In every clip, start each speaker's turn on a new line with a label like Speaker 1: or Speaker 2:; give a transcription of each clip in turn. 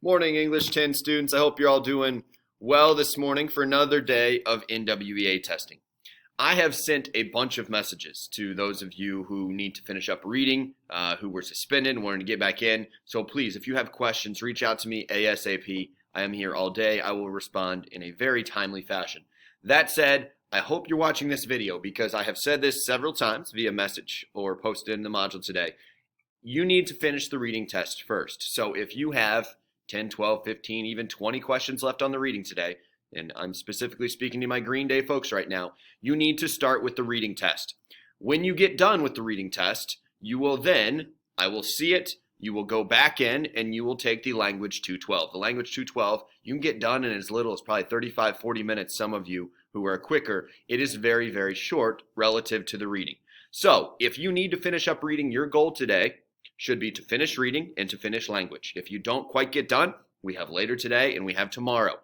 Speaker 1: Morning, English 10 students. I hope you're all doing well this morning for another day of NWEA testing. I have sent a bunch of messages to those of you who need to finish up reading, who were suspended and wanted to get back in. So please, if you have questions, reach out to me ASAP. I am here all day. I will respond in a very timely fashion. That said, I hope you're watching this video because I have said this several times via message or posted in the module today. You need to finish the reading test first. So if you have 10, 12, 15, even 20 questions left on the reading today, and I'm specifically speaking to my Green Day folks right now, you need to start with the reading test. When you get done with the reading test, you will then, I will see it, you will go back in and you will take the Language 212. The Language 212, you can get done in as little as probably 35, 40 minutes, some of you who are quicker. It is very, very short relative to the reading. So if you need to finish up reading, your goal today should be to finish reading and to finish language. If you don't quite get done, we have later today and we have tomorrow.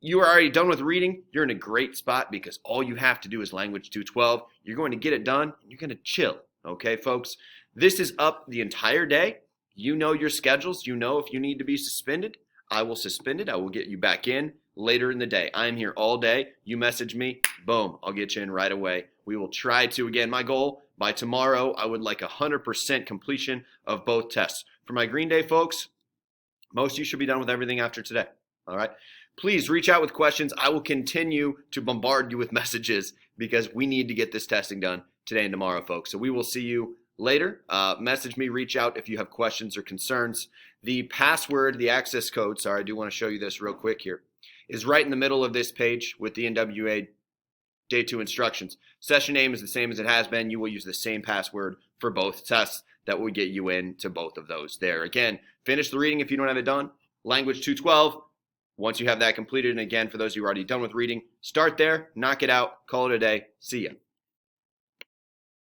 Speaker 1: You are already done with reading, you're in a great spot because all you have to do is Language 212. You're going to get it done and you're going to chill. Okay, folks? This is up the entire day. You know your schedules. You know if you need to be suspended, I will suspend it. I will get you back in later in the day. I'm here all day. You message me, boom, I'll get you in right away. We will try to, again, my goal, by tomorrow, I would like 100% completion of both tests. For my Green Day folks, most of you should be done with everything after today, all right? Please reach out with questions. I will continue to bombard you with messages because we need to get this testing done today and tomorrow, folks. So we will see you later. Message me, reach out if you have questions or concerns. The password, the access code, sorry, I do want to show you this real quick here, is right in the middle of this page with the NWEA Day 2 instructions. Session name is the same as it has been. You will use the same password for both tests. That will get you into both of those there. Again, finish the reading if you don't have it done. Language 212, once you have that completed, and again, for those of you who are already done with reading, start there, knock it out, call it a day. See ya.